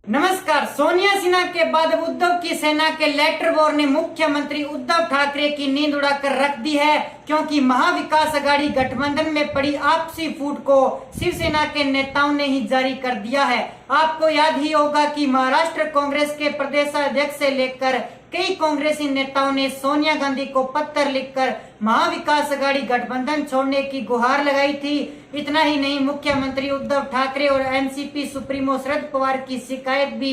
नमस्कार। सोनिया सिन्हा के बाद उद्धव की सेना के लेटर वॉर ने मुख्यमंत्री उद्धव ठाकरे की नींद उड़ाकर रख दी है, क्योंकि महाविकास अघाड़ी गठबंधन में पड़ी आपसी फूट को शिवसेना के नेताओं ने ही जारी कर दिया है। आपको याद ही होगा कि महाराष्ट्र कांग्रेस के प्रदेशाध्यक्ष से लेकर कई कांग्रेसी नेताओं ने सोनिया गांधी को पत्र लिखकर महाविकास अघाड़ी गठबंधन छोड़ने की गुहार लगाई थी। इतना ही नहीं, मुख्यमंत्री उद्धव ठाकरे और एनसीपी सुप्रीमो शरद पवार की शिकायत भी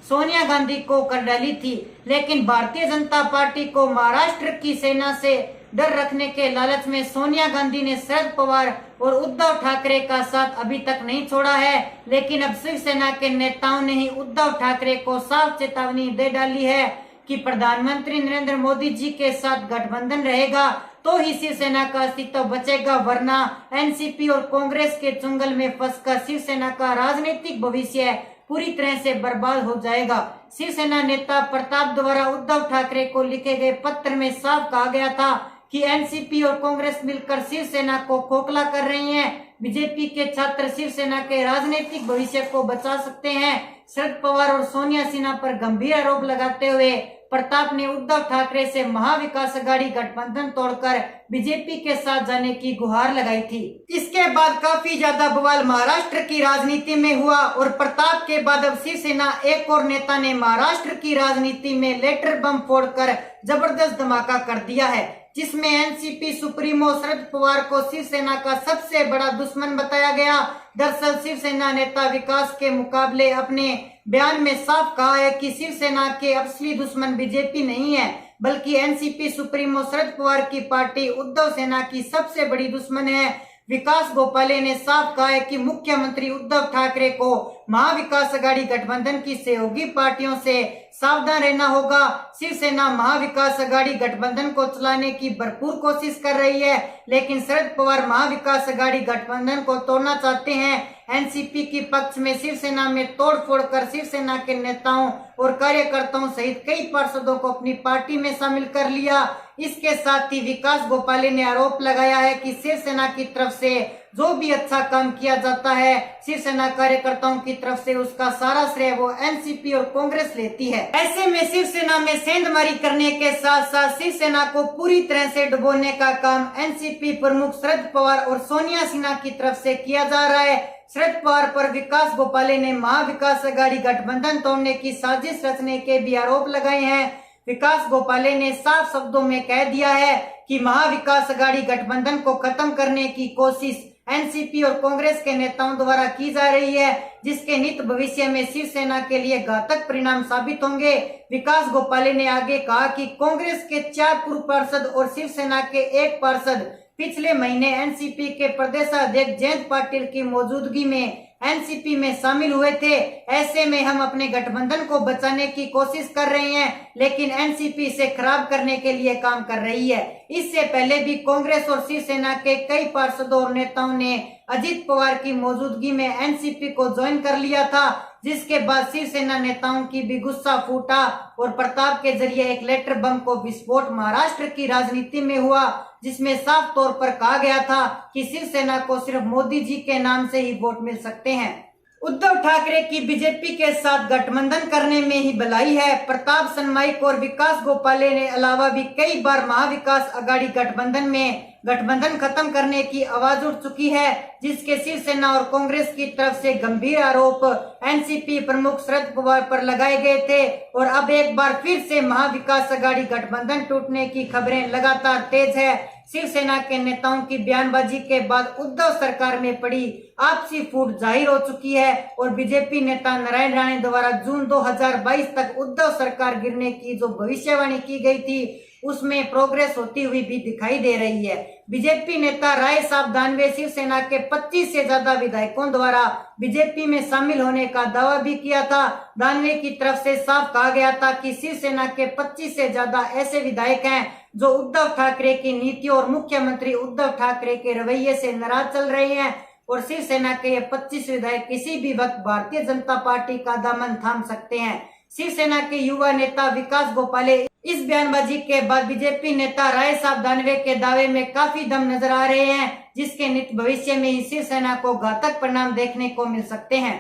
सोनिया गांधी को कर डाली थी। लेकिन भारतीय जनता पार्टी को महाराष्ट्र की सेना से डर रखने के लालच में सोनिया गांधी ने शरद पवार और उद्धव ठाकरे का साथ अभी तक नहीं छोड़ा है। लेकिन अब शिवसेना के नेताओं ने ही उद्धव ठाकरे को साफ चेतावनी दे डाली है कि प्रधानमंत्री नरेंद्र मोदी जी के साथ गठबंधन रहेगा तो ही शिवसेना का अस्तित्व बचेगा, वरना एनसीपी और कांग्रेस के चुंगल में फंसकर शिवसेना का राजनीतिक भविष्य पूरी तरह से बर्बाद हो जाएगा। शिवसेना नेता प्रताप द्वारा उद्धव ठाकरे को लिखे गए पत्र में साफ कहा गया था कि एनसीपी और कांग्रेस मिलकर शिवसेना को खोखला कर रही हैं। बीजेपी के छात्र शिवसेना के राजनीतिक भविष्य को बचा सकते हैं। शरद पवार और सोनिया सिन्हा पर गंभीर आरोप लगाते हुए प्रताप ने उद्धव ठाकरे से महाविकास अघाड़ी गठबंधन तोड़कर बीजेपी के साथ जाने की गुहार लगाई थी। इसके बाद काफी ज्यादा बवाल महाराष्ट्र की राजनीति में हुआ और प्रताप के बाद अब शिवसेना एक और नेता ने महाराष्ट्र की राजनीति में लेटर बम फोड़कर जबरदस्त धमाका कर दिया है, जिसमें एनसीपी सुप्रीमो शरद पवार को शिवसेना का सबसे बड़ा दुश्मन बताया गया। दरअसल शिवसेना नेता विकास के मुकाबले अपने बयान में साफ कहा है कि शिवसेना के असली दुश्मन बीजेपी नहीं है, बल्कि एनसीपी सुप्रीमो शरद पवार की पार्टी उद्धव सेना की सबसे बड़ी दुश्मन है। विकास गोपाले ने साफ कहा है कि मुख्यमंत्री उद्धव ठाकरे को महाविकास अघाड़ी गठबंधन की सहयोगी पार्टियों से सावधान रहना होगा। शिवसेना महाविकास अघाड़ी गठबंधन को चलाने की भरपूर कोशिश कर रही है, लेकिन शरद पवार महाविकास अघाड़ी गठबंधन को तोड़ना चाहते हैं। एनसीपी के पक्ष में शिवसेना में तोड़फोड़ कर शिवसेना के नेताओं और कार्यकर्ताओं सहित कई पार्षदों को अपनी पार्टी में शामिल कर लिया। इसके साथ ही विकास गोपाले ने आरोप लगाया है कि शिवसेना की तरफ से जो भी अच्छा काम किया जाता है, शिवसेना कार्यकर्ताओं की तरफ से उसका सारा श्रेय वो एनसीपी और कांग्रेस लेती है। ऐसे में शिवसेना में सेंधमारी करने के साथ साथ शिवसेना को पूरी तरह से डुबोने का काम एनसीपी प्रमुख शरद पवार और सोनिया सिन्हा की तरफ से किया जा रहा है। शरद पवार पर विकास गोपाले ने महाविकास अघाड़ी गठबंधन तोड़ने की साजिश रचने के भी आरोप लगाए हैं। विकास गोपाले ने साफ शब्दों में कह दिया है कि महाविकास अघाड़ी गठबंधन को खत्म करने की कोशिश एनसीपी और कांग्रेस के नेताओं द्वारा की जा रही है, जिसके नित भविष्य में शिवसेना के लिए घातक परिणाम साबित होंगे। विकास गोपाले ने आगे कहा कि कांग्रेस के 4 पूर्व पार्षद और शिवसेना के 1 पार्षद पिछले महीने एनसीपी के प्रदेशाध्यक्ष जयंत पाटिल की मौजूदगी में एनसीपी में शामिल हुए थे। ऐसे में हम अपने गठबंधन को बचाने की कोशिश कर रहे हैं, लेकिन एनसीपी इसे खराब करने के लिए काम कर रही है। इससे पहले भी कांग्रेस और शिवसेना के कई पार्षदों और नेताओं ने अजित पवार की मौजूदगी में एनसीपी को ज्वाइन कर लिया था, जिसके बाद शिवसेना नेताओं की भी गुस्सा फूटा और प्रताप के जरिए एक लेटर बम को विस्फोट महाराष्ट्र की राजनीति में हुआ, जिसमें साफ तौर पर कहा गया था कि शिवसेना को सिर्फ मोदी जी के नाम से ही वोट मिल सकते हैं। उद्धव ठाकरे की बीजेपी के साथ गठबंधन करने में ही भलाई है। प्रताप सनमाइक और विकास गोपाले ने अलावा भी कई बार महाविकास अघाड़ी गठबंधन खत्म करने की आवाज उठ चुकी है, जिसके शिवसेना और कांग्रेस की तरफ से गंभीर आरोप एनसीपी प्रमुख शरद पवार पर लगाए गए थे। और अब एक बार फिर से महाविकास अघाड़ी गठबंधन टूटने की खबरें लगातार तेज है। शिवसेना के नेताओं की बयानबाजी के बाद उद्धव सरकार में पड़ी आपसी फूट जाहिर हो चुकी है और बीजेपी नेता नारायण राणे द्वारा जून 2022 तक उद्धव सरकार गिरने की जो भविष्यवाणी की गई थी, उसमें प्रोग्रेस होती हुई भी दिखाई दे रही है। बीजेपी नेता राय साहब दानवे शिवसेना के 25 से ज्यादा विधायकों द्वारा बीजेपी में शामिल होने का दावा भी किया था। दानवे की तरफ से साफ कहा गया था कि शिवसेना के 25 से ज्यादा ऐसे विधायक हैं जो उद्धव ठाकरे की नीतियों और मुख्यमंत्री उद्धव ठाकरे के रवैये से नाराज चल रहे हैं और शिवसेना के ये 25 विधायक किसी भी वक्त भारतीय जनता पार्टी का दामन थाम सकते हैं। शिवसेना के युवा नेता विकास गोपाले इस बयानबाजी के बाद बीजेपी नेता राय साहब दानवे के दावे में काफी दम नजर आ रहे हैं, जिसके नित भविष्य में ही शिवसेना को घातक परिणाम देखने को मिल सकते हैं।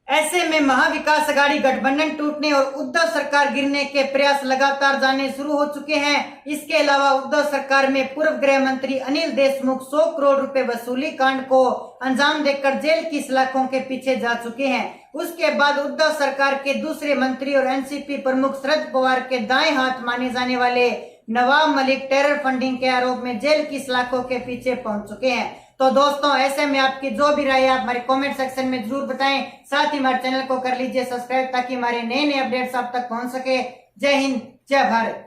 ऐसे में महाविकास अघाड़ी गठबंधन टूटने और उद्धव सरकार गिरने के प्रयास लगातार जाने शुरू हो चुके हैं। इसके अलावा उद्धव सरकार में पूर्व गृह मंत्री अनिल देशमुख 100 करोड़ रुपए वसूली कांड को अंजाम देकर जेल की सलाखों के पीछे जा चुके हैं। उसके बाद उद्धव सरकार के दूसरे मंत्री और एनसीपी प्रमुख शरद पवार के दाएं हाथ माने जाने वाले नवाब मलिक टेरर फंडिंग के आरोप में जेल की सलाखों के पीछे पहुंच चुके हैं। तो दोस्तों, ऐसे में आपकी जो भी राय है आप हमारे कमेंट सेक्शन में जरूर बताएं। साथ ही हमारे चैनल को कर लीजिए सब्सक्राइब ताकि हमारे नए नए अपडेट्स आप तक पहुंच सके। जय हिंद, जय भारत।